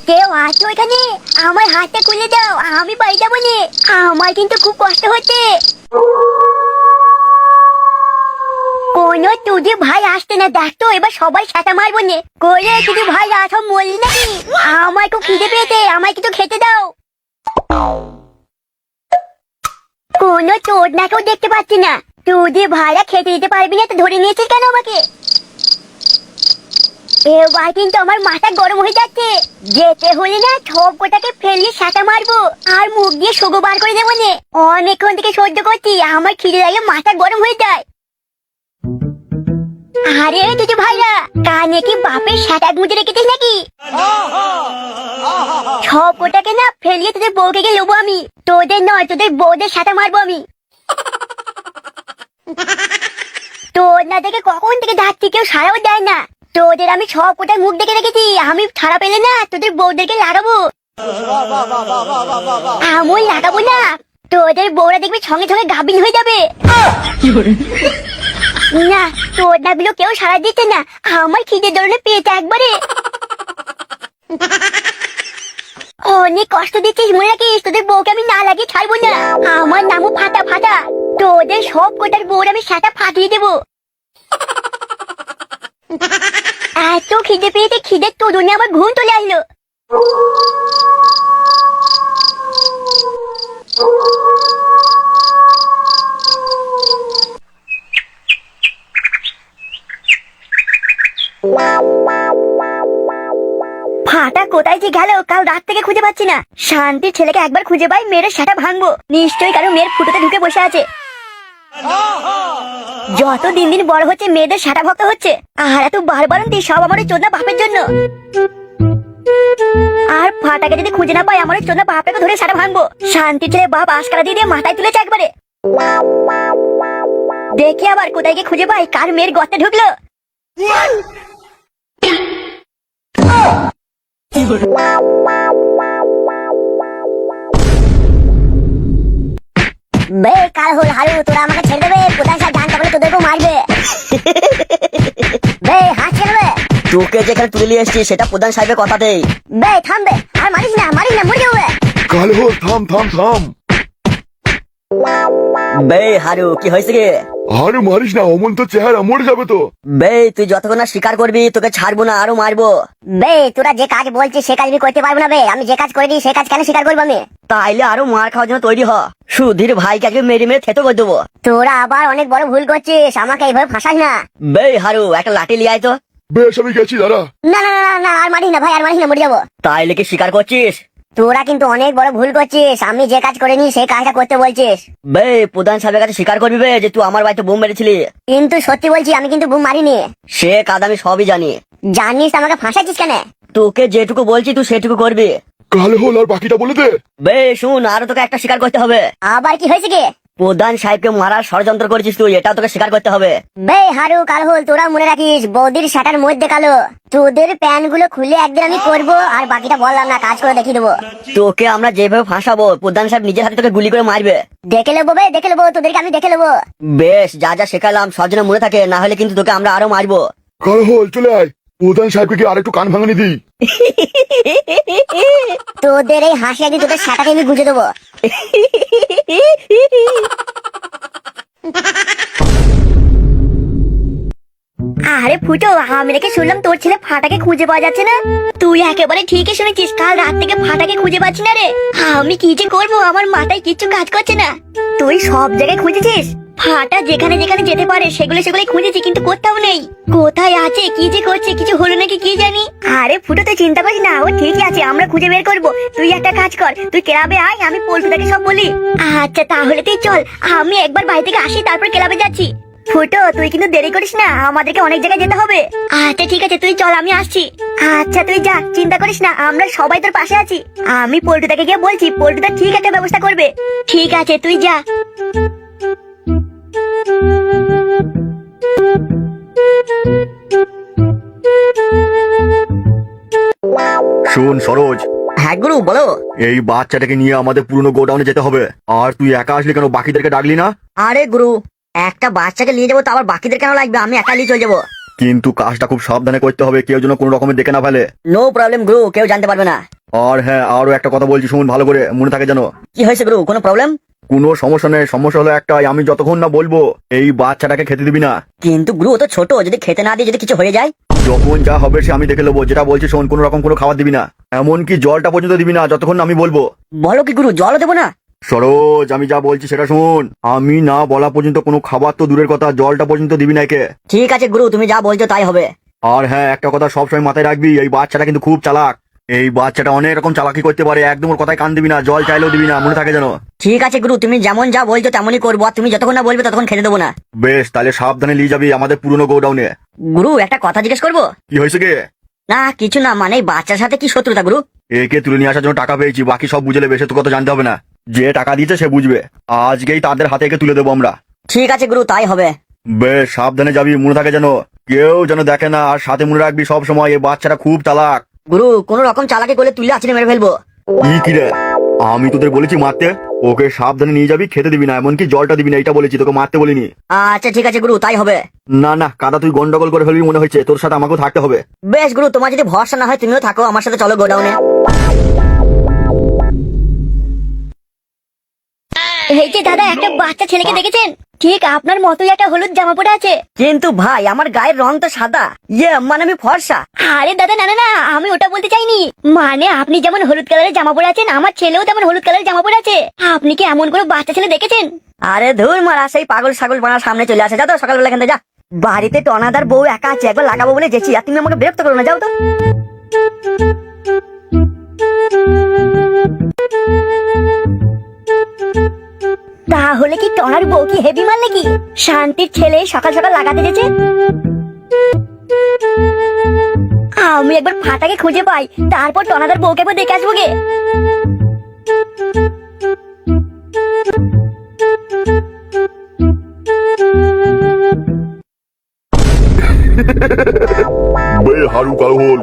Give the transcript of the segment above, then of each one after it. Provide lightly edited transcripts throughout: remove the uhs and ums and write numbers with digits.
কেউ আছো এখানে? আমার হাতটা খুলে দাও, আমি বাড়ি যাবো নে। আমার কিন্তু খুব কষ্ট হচ্ছে। কোনো তুই ভাই আসতে না, দেখ তো এবার সবাই ছাতা মারবো নে। করে তুই ভাই আসো, মরলি নাকি? আমার খুব খিদে পেয়েছে, আমায় কিছু খেতে দাও। কোনো চোর না কেউ দেখতে পাচ্ছি না। তুই ভাইরা খেতে দিতে পারবি না তো ধরে নিয়েছিস কেন আমাকে? এবার কিন্তু আমার মাথা গরম হয়ে যাচ্ছে। যেতে হলে না সব কোটাকে ফেললে সাঁটা মারবো আর মুখ দিয়ে সোগো বার করে দেবো নে। অনেকক্ষণ থেকে সহ্য করছি, আমার খিদে লাগে মাথা গরম হয়ে যায়। আরে তুই ভাইরা কানে কি বাপের সাঁটা গুঁজে রেখেছিস নাকি? সব কোটাকে না ফেলিয়ে তোদের বউকে গিয়ে নেবো আমি। তোদের নয়, তোদের বউদের সাঁটা মারবো আমি। তোর না দেখে কখন থেকে যাচ্ছি, কেউ সারাও দেয় না। তোদের আমি সব কোটায় মুখ দেখে রেখেছি, আমি ছাড়া পেলে না তোদের বউদেরকে লাগাবো। আমি লাগাবো না, তোদের বউরা দেখবি সঙ্গে সঙ্গে গাবিন হয়ে যাবে। না, তোর ডাকলেও কেউ সারা দিচ্ছে না, আমার খিদে ধরনের পেয়েছে একবারে। অনেক কষ্ট দিচ্ছিস, মনে রাখিস তোদের বউকে আমি না লাগিয়ে ছাড়বো না। আমার নামও ফাটা ফাটা, তোদের সব কোটার বউর আমি সাটা ফাটিয়ে দেবো। এত খিদে পেয়েছে, খিদের তরুণে আমার ঘুম চলে আসলো। ফাটা কোথায় যে গেল, কাল রাত থেকে খুঁজে পাচ্ছি না। শান্তির ছেলেকে একবার খুঁজে পাই, মেয়ের সাটা ভাঙবো। নিশ্চয়ই কারো মেয়ের ফুটোতে ঢুকে বসে আছে। যত দিন দিন বড় হচ্ছে মেয়েদের সাটা ভক্ত হচ্ছে, আর এত বারবারন্তি সব আমার চোদনা বাপের জন্য। আর ফাটাকে যদি খুঁজে না পাই, আমার চোদনা বাপটাকে ধরে সাটা ভাঙবো। শান্তির ছেলে বাপ আশকারা দিয়ে দিয়ে মাথায় তুলেছে একবারে। দেখি আবার কোথায় গিয়ে খুঁজে পাই কার মেয়ের গর্তে ঢুকলো। বে কাল হল হারু, তোরা আমাকে ছেড়ে দেবে? প্রধান সাহেব জানতে পারলে তোদেরকেও মারবে। বে হাত ছেড়ে। তোকে যেখানে তুলে নিয়ে এসছি সেটা প্রধান সাহেবের কথাতেই। বে থামবে, আর মারিস না, মারিস না, মরে যাবে। কাল হল থাম থাম থাম। বে হারু, কি হয়েছে গে? আর মারিস না, অমন তো চেহারা মরে যাবে তো। বে তুই যতক্ষণ না স্বীকার করবি তোকে ছাড়বো না, আরো মারবো। বে তোরা যে কাজ বলছিস সে কাজ আমি করতে পারবো না। বে আমি যে কাজ করে দিই সে কাজ কেন স্বীকার করবো আমি? তাইলে আরো মার খাওয়ার জন্য তৈরি হ। সুধীর ভাইকে আজকে মেরে মেরে থেতো করে দেবো। তোরা আবার অনেক বড় ভুল করছিস, আমাকে এইভাবে ফাঁসাস না। বে হারু, একটা লাঠি লিয়ে আয় তো। বেশ আমি গেছি দাঁড়া। না না না না, আর মারিস না ভাই, আর মারিস না, মরে যাবো। তাইলে কি স্বীকার করছিস? তোরা কিন্তু অনেক বড় ভুল করছিস, আমি যে কাজ করে নি সেই কাজটা করতে বলছিস। বে প্রধান সাহেবের কাছে স্বীকার করবি বে যে তুই আমার বাড়িতে বোম মেরেছিলি। কিন্তু সত্যি বলছি, আমি কিন্তু বুম মারিনি। সে কাজ আমি সবই জানি। জানিস আমাকে ফাঁসাচ্ছিস কেন? তোকে যেটুকু বলছি তুই সেটুকু করবি। কাল হল আর বাকিটা বলে দে। বে শুন, আরো তোকে একটা স্বীকার করতে হবে। আবার কি হয়েছে কি? প্রধান সাহেবকে মারার ষড়যন্ত্র করেছিস তুই, এটাও তোকে স্বীকার করতে হবে। বে হারু কাল হল, তোরা মনে রাখিস বৌদির শাটার মধ্যে কালো। তোদের প্যান গুলো খুলে একদিন আমি করবো, আর বাকিটা বললাম না, কাজ করে দেখিয়ে দেবো। তোকে আমরা যেভাবে ফাঁসাবো প্রধান সাহেব নিজের হাতে তোকে গুলি করে মারবে। দেখে নেবো বে, দেখে নেবো, তোদেরকে আমি দেখে নেবো। বেশ, যা যা শেখালাম সব যেন মনে থাকে, না হলে কিন্তু তোকে আমরা আরো মারবো। কাল হল চলে আয়, প্রধান সাহেবকে কি আর একটু কান ভাঙানি দিই। তোদের এই হাসি একদিন তোদের শাটাকে আমি গুঁজে দেবো। আরে ফুটো, আমি নাকি শুনলাম তোর ছেলে ফাটাকে খুঁজে পাওয়া যাচ্ছে না। তুই একেবারে ঠিকই শুনেছিস, কাল রাত থেকে ফাটাকে খুঁজে পাচ্ছি না রে। আমি কি যে করবো, আমার মাথায় কিচ্ছু কাজ করছে না। তুই সব জায়গায় খুঁজেছিস? ফাটা যেখানে যেখানে যেতে পারে সেগুলো খুঁজেছি, কিন্তু কোথাও নেই। কোথায় আছে, কি যে করছে, কিছু হলো নাকি কি জানি। আরে ফুটো তুই চিন্তা করিস না, ও ঠিকই আছে, আমরা খুঁজে বের করবো। তুই একটা কাজ কর, তুই ক্লাবে আয়, আমি পল্টুদাকে সব বলি। আচ্ছা তাহলে তুই চল, আমি একবার বাড়ি থেকে আসি তারপর ক্লাবে যাচ্ছি। ফুটো তুই কিন্তু দেরি করিস না, আমাদেরকে অনেক জায়গায় যেতে হবে। আচ্ছা ঠিক আছে, তুই চল, আমি আসছি। আচ্ছা তুই যা, চিন্তা করিস না, আমরা সবাই তোর পাশে আছি। আমি পল্টুদাকে গিয়ে বলছি, পল্টুদা ঠিক একটা ব্যবস্থা করবে। ঠিক আছে তুই যা। শোন সরোজ। হ্যাঁ গুরু বলো। এই বাচ্চাটাকে নিয়ে আমাদের পুরনো গোডাউনে যেতে হবে। আর তুই একা আসলি কেন, বাকিদেরকে ডাকলি না? আরে গুরু, একটা বাচ্চাকে নিয়ে যাবো তো আবার বাকিদের কেন লাগবে, আমি একা নিয়ে চলে যাবো। কিন্তু কাজটা খুব সাবধানে করতে হবে, কেউ যেন কোনো রকমের দেখে না ফেলে। নো প্রবলেম গুরু, কেউ জানতে পারবে না। আর হ্যাঁ, আরো একটা কথা বলছি, শুন ভালো করে, মনে থাকে যেন। কি হয়েছে গুরু, কোনো প্রবলেম? কোনো সমস্যা নেই, সমস্যা হলো একটাই, আমি যতক্ষণ না বলবো এই বাচ্চাটাকে খেতে দিবি না। কিন্তু গুরু ও তো ছোট, যদি খেতে না দিয়ে যদি কিছু হয়ে যায়? যখন যা হবে সে আমি দেখে নেবো, যেটা বলছি শোন, কোনো রকম কোনো খাবার দিবি না, এমনকি জলটা পর্যন্ত দিবি না যতক্ষণ না আমি বলবো। বলো কি গুরু, জলও দেবো না? সরোজ, আমি যা বলছি সেটা শোন, আমি না বলা পর্যন্ত কোনো খাবার তো দূরের কথা, জলটা পর্যন্ত দিবি না একে। ঠিক আছে গুরু, তুমি যা বলছো তাই হবে। আর হ্যাঁ, একটা কথা সবসময় মাথায় রাখবি, এই বাচ্চাটা কিন্তু খুব চালাক, এই বাচ্চাটা অনেক রকম চালাকি করতে পারে, একদম ওর কথায় কান দিবি না, জল চাইলেও দিবি না, মনে থাকে যেন। ঠিক আছে গুরু, তুমি যেমন যা বলছো তেমনই করবো, আর তুমি যতক্ষণ না বলবে ততক্ষণ খেতে দেবো না। বেশ, তাহলে সাবধানে নিয়ে যাবি আমাদের পুরনো গোডাউনে। গুরু একটা কথা জিজ্ঞেস করবো? কি হয়েছে গে? না কিছু না, মানে এই বাচ্চার সাথে কি শত্রুতা গুরু? একে তুলে নিয়ে আসার জন্য টাকা পেয়েছি, বাকি সব বুঝে নেবে, সে তো কত জানতে হবে না, যে টাকা দিয়েছে সে বুঝবে, আজকেই তাদের হাতে একে তুলে দেবো আমরা। ঠিক আছে গুরু, তাই হবে। বেশ, সাবধানে যাবি, মনে থাকে যেন, কেউ যেন দেখে না, আর সাথে মনে রাখবি সব সময় এই বাচ্চাটা খুব চালাক। গুরু কোন রকম চালাকি করলে তুলে আছড়ে মেরে ফেলবো। কি রে, আমি তোদের বলেছি মারতে? ওকে সাবধানে নিয়ে যাবি, খেতে দিবি না, এমনকি জলটা দিবি না, এটা বলেছি, তোকে মারতে বলিনি। আচ্ছা ঠিক আছে গুরু, তাই হবে। না না কাদা, তুই গন্ডগোল করে ফেলবি মনে হচ্ছে, তোর সাথে আমাকেও থাকতে হবে। বেশ গুরু, তোমার যদি ভরসা না হয় তুমিও থাকো আমার সাথে, চলো গোডাউনে। এই যে দাদা, একটা বাচ্চা ছেলেকে দেখেছেন? ঠিক আপনার মতোই একটা হলুদ জামা পরে আছে। কিন্তু ভাই আমার গায়ের রং তো সাদা, মানে আমি ফর্সা। আরে দাদা, না না না, আমি ওটা বলতে চাইনি, মানে আপনি যেমন হলুদ কালারের জামা পরে আছেন, আমার ছেলেও তেমন হলুদ কালারের জামা পরে আছে। আপনি কি এমন কোনো বাচ্চা ছেলে দেখেছেন? আরে ধুর মারা, সেই পাগল ছাগল বানার সামনে চলে আসে, যাও তো সকালবেলা এখান থেকে যা। বাড়িতে টনাদার বউ একা আছে, একবার লাগাবো বলে যেছি, আর তুমি আমাকে বিরক্ত করো না, যাও তো। তাহলে কি টনার বউ কি হেভি মাল নাকি? শান্তির ছেলে সকাল সকাল লাগাতে যেছে। আমি একবার ফাটাকে খুঁজে পাই, তারপর টনাদার বউকে একবার দেখে আসবো গে। বে হারু কালহল,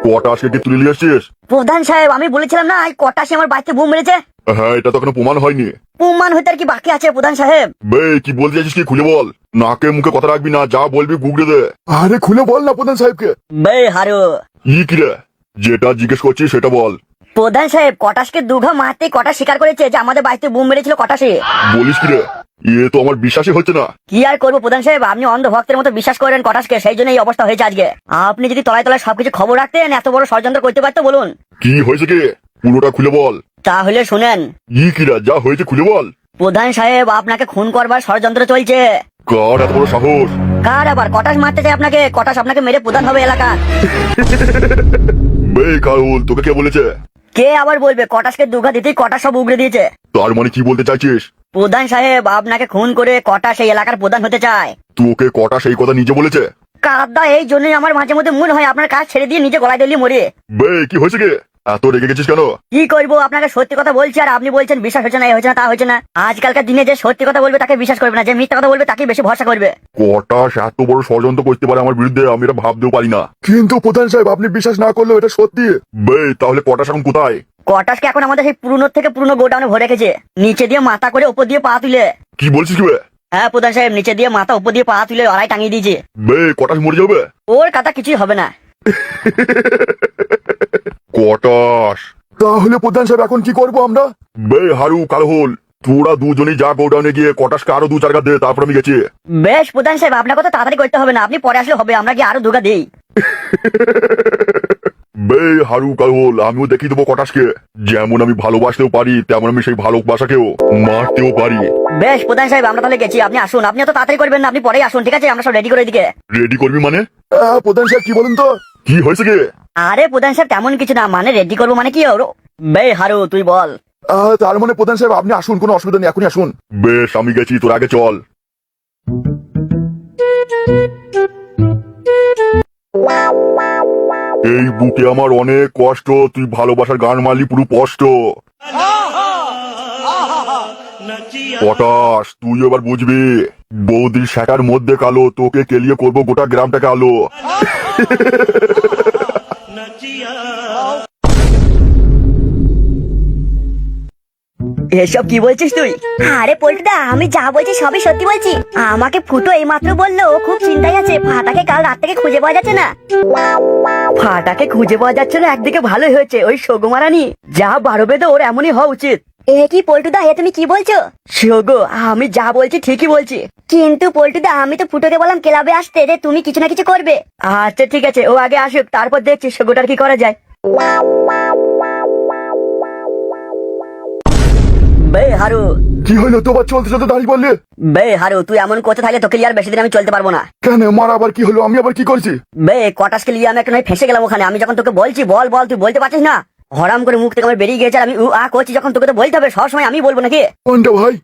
কটা আজকে কি তুলে নিয়ে আসছিস? প্রধান সাহেব, আমি বলেছিলাম না এই কটা সে আমার বাড়িতে বোম মেরেছে। হ্যাঁ, এটা তো এখনো প্রমাণ হয়নি। প্রমাণ হইতে আর কি বাকি আছে প্রধান সাহেব? বে কি বলতে চাইছিস, কি খুলে বল, নাকে মুখে কথা রাখবি না, যা বলবি গুগড়ে দে। আরে খুলে বল না প্রধান সাহেবকে। বে হারু, কি রে, যেটা জিজ্ঞেস করছিস সেটা বল। প্রধান সাহেব কটাসকে দুঘা মারতে কটা স্বীকার করেছে যে আমাদের বাড়িতে বোম মেরেছিল কটাসে। বলিস কি রে, এ তো আমার বিশ্বাসই হচ্ছে না। কি আর করবো প্রধান সাহেব, আপনি অন্ধ ভক্তের মতো বিশ্বাস করেন কটাসকে, সেই জন্য এই অবস্থা হয়েছে আজকে। আপনি যদি তলায় তলায় সবকিছু খবর রাখতেন, এত বড় ষড়যন্ত্র করতে পারতো বলুন? কি হয়েছে কি, পুরোটা খুলে বল। তাহলে শুনেন কি রে, যা হয়েছে খুলে বল। প্রধান সাহেব, আপনাকে খুন করবার ষড়যন্ত্র চলছে। কার এত বড় সাহস? কার আবার? কটাস মারতে চাই আপনাকে, কটাস আপনাকে মেরে প্রধান হবে এলাকা। বে কারুল, তোকে কে বলেছে? কে আবার বলবে? কটাসকে দুঘা দিতেই কটাস সব উগড়ে দিয়েছে। তার মানে কি বলতে চাইছিস? প্রধান সাহেব, আপনাকে খুন করে কটাস এই এলাকার প্রধান হতে চায়। তোকে কটা সেই কথা নিজে বলেছে? কাদা, এই জন্যই আমার মাঝে মধ্যে মনে হয় আপনার কাজ ছেড়ে দিয়ে নিজে গলায় দলিয়ে মরে। বে কি হয়েছে কি, এত রেগে গেছিস কেন? কি করবো, আপনাকে সত্যি কথা বলছি আর আপনি বলছেন বিশ্বাস হচ্ছে না, এই হচ্ছে না তা হচ্ছে না। আজকালকার দিনে যে সত্যি কথা বলবে তাকে বিশ্বাস করবে না, যে মিথ্যা কথা বলবে তাকে বেশি ভরসা করবে। কটা এত বড় ষড়যন্ত্র করতে পারে আমার বিরুদ্ধে, আমি এটা ভাবতেও পারি না। কিন্তু প্রধান সাহেব, আপনি বিশ্বাস না করলেও এটা সত্যি। বে তাহলে কটা এখন কোথায়? কটাসকে এখন আমাদের সেই পুরনো থেকে পুরনো গোডাউনে ভরে রেখেছে, নিচে দিয়ে মাথা করে উপর দিয়ে পা তুলে। কি বলছিস কি বে? হ্যাঁ প্রধান সাহেব, নিচে দিয়ে মাথা উপর দিয়ে পা তুলে লড়াই টাঙিয়ে দিয়েছে। বে কটাস মরে যাবে? ওর কথা কিছুই হবে না। কটাস, তাহলে প্রধান সাহেব এখন কি করবো আমরা? বে হারু কালহল, তোরা দুজনেই যা গোডাউনে গিয়ে কটাসকে আরো 2-4 দে, তারপর আমি গেছি। বেশ প্রধান সাহেব, আপনার কথা তাড়াতাড়ি করতে হবে না, আপনি পরে আসলে হবে, আমরা কি আরো দুগা দেই। বে হারু কালহল, আমিও দেখিয়ে দেবো কটাসকে, যেমন আমি ভালোবাসতেও পারি তেমন আমি সেই ভালোবাসাকেও মারতেও পারি। বেশ প্রধান সাহেব, আমরা তাহলে গেছি, আপনি আসুন। আপনি এত তাড়াতাড়ি করবেন না, আপনি পরেই আসুন, ঠিক আছে? আমরা সব রেডি করে দিকে। রেডি করবি মানে? প্রধান সাহেব কি বলুন তো, কি হয়েছে কি? আরে প্রধান সাহেব তেমন কিছু না, মানে রেডি করবো মানে কি ওর। বে হারু তুই বল। তার মানে প্রধান সাহেব আপনি আসুন, কোনো অসুবিধা নেই, এখনই আসুন। বেশ, আমি গেছি, তোর আগে চল। এই বুকে আমার অনেক কষ্ট, তুই ভালোবাসার গান মারলি পুরো স্পষ্ট। পটাশ, তুই এবার বুঝবি, বৌদির সেটার মধ্যে কালো, তোকে কেলিয়ে করবো গোটা গ্রামটাকে আলো। এসব কি বলছিস তুই? আরে পল্টুদা, আমি যা বলছি সবই সত্যি বলছি। আমাকে ফুটো এই মাত্র বললো ও খুব চিন্তায় আছে, ফাটাকে কাল রাত থেকে খুঁজে পাওয়া যাচ্ছে না। ফাটাকে খুঁজে পাওয়া যাচ্ছে না, একদিকে ভালোই হয়েছে, ওই সগুমারানি যা বাড়বে তো ওর এমনই হওয়া উচিত। এ কি পল্টুদা, এ তুমি কি বলছো? সগো, আমি যা বলছি ঠিকই বলছি। কিন্তু পল্টুদা, আমি তো ফুটোকে বললাম ক্লাবে আসতে, যে তুমি কিছু না কিছু করবে। আচ্ছা ঠিক আছে, ও আগে আসুক, তারপর দেখছি সগুটার কি করা যায়। বে হারু, কি হলো তোমার? চলতে চলতে দাঁড়িয়ে বললে বে হারু, তুই এমন করতে থাকলে তোকে লিয়ে আর বেশি দিন আমি চলতে পারবো না। কেন? মার আবার কি হলো? আমি আবার কি করছি? বে কটাসকে লিয়ে আমি একটা নয় ফেসে গেলাম ওখানে। আমি যখন তোকে বলছি বল বল, তুই বলতে পারছিস না। হরাম করে মুখ থেকে আমার বেরিয়ে গেছে, আর আমি করছি যখন, তোকে তো বলতে হবে সবসময় আমি বলবো নাকি? কোনটা ভাই?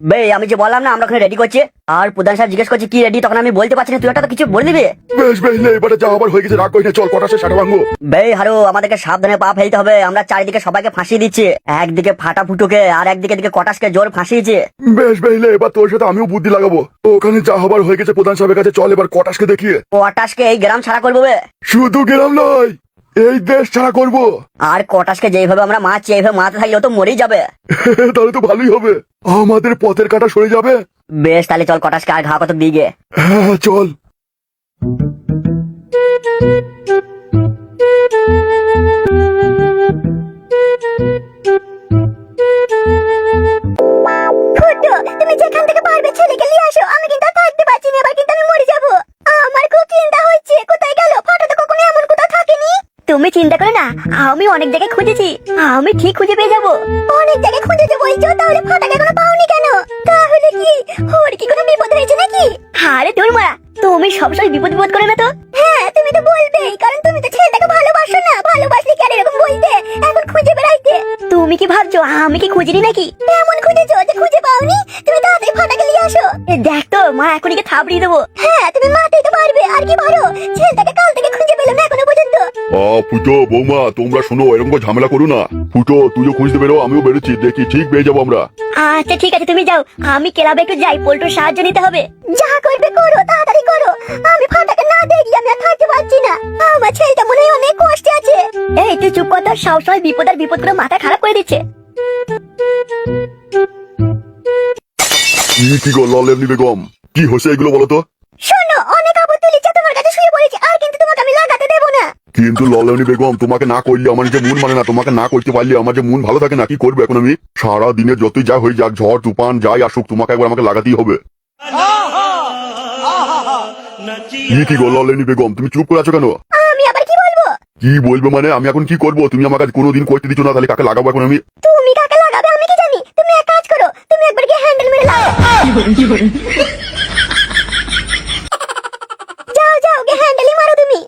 বে আমি যে বললাম না আমরা ওখানে রেডি করছি, আর প্রধান সাহেব জিজ্ঞেস করছি কি রেডি, তখন আমি বলতে পারছি না, তুই একটা তো কিছু বলে দিবি। বেশ বেশ, লে, এবারে যা আবার হয়ে গেছে, রাগ করি না, চল কটাসে সাটা ভাঙবো। বে হারু, আমাদেরকে সাবধানে পা ফেলতে হবে। আমরা চারিদিকে সবাইকে ফাঁসিয়ে দিচ্ছি, একদিকে ফাটা ফুটুকে আর একদিকে কটাসকে জোর ফাঁসিয়েছে। বেশ বেশ, লে, এবার তোর সাথে আমিও বুদ্ধি লাগাবো। ওখানে যা হবার হয়ে গেছে প্রধান সাহেবের কাছে, চল এবার কটাসকে দেখিয়ে। কটাসকে এই গ্রাম ছাড়া করবো বে, শুধু গেলাম নয়, এই দেশ ছাড়া করবো। আর কটাসকে যেভাবে আমরা মারছি এইভাবে মারতে থাকলে ও তো মরেই যাবে। তাহলে তো ভালোই হবে, আমাদের পথের কাটা সরে যাবে। বেশ, তাহলে চল কটাসকে আর ঘা কত দিকে। হ্যাঁ চল। ফুটো, তুমি যেখান থেকে পারবে ছেলেকে নিয়ে আসো, আমি কিন্তু আর থাকতে পারছি না, এবার কিন্তু আমি মরে যাবো। আমার খুব চিন্তা হচ্ছে, কোথায় গেল ফাটা? তো কখনো এমন কোথাও থাকেনি। তুমি চিন্তা করো না, আমি অনেক জায়গায় খুঁজেছি, আমি ঠিক খুঁজে পেয়ে যাবো। অনেক জায়গায় খুঁজেছো বলছো, তাহলে ফাটাকে এখনো পাওনি কেন? তাহলে কি ওর কি কোনো বিপদ হয়েছে নাকি? আরে তোর মা, তুমি সবসময় বিপদ বিপদ করে না তো। হ্যাঁ, তুমি তো বলবেই, কারণ তুমি তো ছেলেটাকে ভালোবাসো না। ভালোবাসলে কি আর এরকম বলতে, এখন খুঁজে বেড়াইতে? তুমি কি ভাবছো আমি কি খুঁজিনি নাকি? এমন খুঁজেছো যে খুঁজে পাওনি? তুমি তাড়াতাড়ি ফাটাকে নিয়ে আসো। দেখ তো মা, এখনই থাপড়িয়ে দেবো। হ্যাঁ, তুমি মারতেই তো পারবে, আর কি পারো? ছেলেটাকে কাল থেকে খুঁজে পেলাম না এখনো পর্যন্ত। ফুটো, বৌমা, তোমরা শোনো, এরকম করে ঝামেলা করো না। ফুটো, তুইও খুঁজতে বেরো, আমিও বেরোচ্ছি, দেখি ঠিক পেয়ে যাবো আমরা। আচ্ছা ঠিক আছে, তুমি যাও, আমি ক্লাবে একটু যাই, পল্টুর সাহায্য নিতে হবে। যা করবে করো, তাড়াতাড়ি করো। আমি ফাটাকে না দেখি আমি আর থাকতে পারছি না। আমার ছেলেটা মনে হয় অনেক কষ্টে আছে। এই তুই চুপ কর তো, সবসময় বিপদ আর বিপদ করে মাথা খারাপ করে দিচ্ছে। কি গো ললেমনি বেগম, কি হয়েছে এগুলো বলো তো? শোনো, অনেক আপদ তুলিছে, তোমার কাছে শুয়ে পড়েছি, আর কিন্তু তোমাকে আমি লাগাতে দেবো না। কিন্তু ললেমনি বেগম, তোমাকে না করলে আমার যে মন মানে না, তোমাকে না করতে পারলে আমার যে মন ভালো থাকে না। কি করবো এখন আমি? সারা দিনে যতই যা হয়ে যাক, ঝড় তুফান যাই আসুক, তোমাকে একবার আমাকে লাগাতেই হবে। কি গো ললেমনি বেগম, তুমি চুপ করে আছো কেন? আমি আবার কি বলবো? কি বলবো মানে? আমি এখন কি করবো? তুমি আমার কাছে কোনোদিন করতে দিচ্ছ না, তাহলে কাকে লাগাবো এখন আমি? তুমি কাকে লাগাবে আমি কি জানি? তুমি এক কাজ করো, তুমি একবার গিয়ে হ্যান্ডেল মেরে লাগাও। যাও যাও, গিয়ে হ্যান্ডেলই মারো তুমি।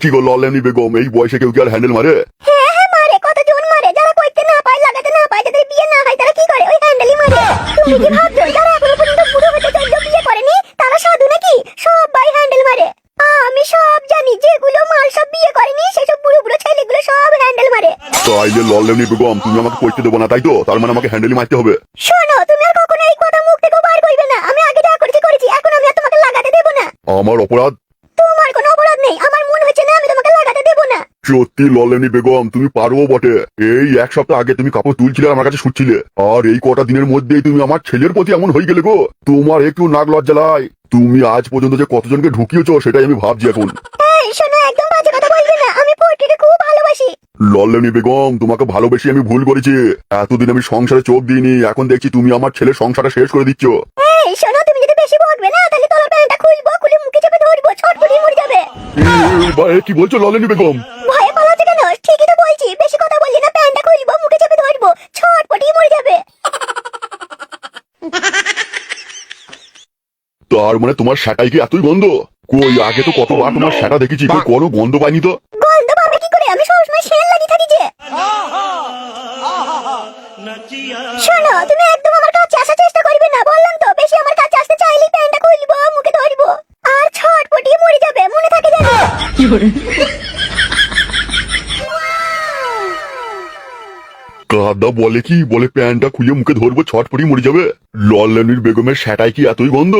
কি গো ললেমনি বেগম, এই বয়সে কেউ কি আর হ্যান্ডেল মারে? হ্যাঁ হ্যাঁ, মারে, কতজন মারে। যারা করতে না পায়, লাগাতে না পায়, যাদের বিয়ে না হয়, তারা কি করে? ওই হ্যান্ডেলই মারে। তুমি কি ভাবছো যারা এখনো পর্যন্ত বুড়ো হতে চাইলেও বিয়ে করেনি তারা সাধু নাকি? সবাই হ্যান্ডেল মারে। আমি সব জানি, যেগুলো মাল সব বিয়ে করেনি সেসব বুড়ো বুড়ো ছেলেগুলো সব হ্যান্ডেল মারে। তাইলে ললেমনি বেগম, তুমি আমাকে করতে দেবো না তাই তো? তার মানে আমাকে হ্যান্ডেলই মারতে হবে। শোনো, তুমি আর কখনো এই কথা মুখ থেকে বার করবে না। আমি আগে যা করেছি করেছি, এখন আমি আর তোমাকে লাগাতে দেবো না। আমার অপরাধ? তোমার কোনো অপরাধ নেই, আমার মন হচ্ছে না আমি তোমাকে লাগাতে দেবো না। সত্যি ললেমনি বেগম, তুমি পারো বটে। এই এক সপ্তাহ আগে তুমি কাপড় তুলছিলে, আমার কাছে শুচ্ছিলে, আর এই কটা দিনের মধ্যেই তুমি আমার ছেলের প্রতি এমন হয়ে গেলে গো। তোমার একটু নাক লজ্জা লাই? তুমি আজ পর্যন্ত যে কতজনকে ঢুকিয়েছো সেটাই আমি ভাবছি এখন। এই শোনো, একদম বাজে কথা বলবে না, আমি পল্টুকে খুব ভালোবাসি। ললেমনি বেগম, তোমাকে ভালোবেসে আমি ভুল করেছি। এতদিন আমি সংসারে চোখ দিইনি, এখন দেখছি তুমি আমার ছেলের সংসারটা শেষ করে দিচ্ছ। এই শোনো, তুমি যদি বেশি বকবে না, তাহলে তোমার প্যান্টটা খুলবো, খুলে মুখে চেপে ধরবো, ছটফটি মরে যাবে। কি বলছো ললেমনি বেগম? ভয়ে পালাচ্ছে কেন? ঠিকই তো বলছি, বেশি কথা বললি না, প্যান্টটা খুলবো, মুখে চেপে ধরবো, ছটফটি মরে যাবে। তার মানে তোমার সেটাই কি এতই গন্ধ? কই, আগে তো কতবার তোমার সেটা দেখেছি, কোনো গন্ধ পাইনি তো। গন্ধ পাবে কি করে? আমি সবসময় সেল লাগিয়ে থাকি যে। শোনো, তুমি একদম আমার কাছে আসার চেষ্টা করবে না, বললাম তো। বেশি আমার কাছে আসতে চাইলেই প্যান্টটা খুলবো, মুখে ধরবো, আর ছটফটি মরে যাবে, মনে থাকে জানো? কাদা বলে কি? বলে প্যান্টটা খুলে মুখে ধরবো, ছটফটি মরে যাবে। ললেমনির বেগমের সেটাই কি এতই গন্ধ?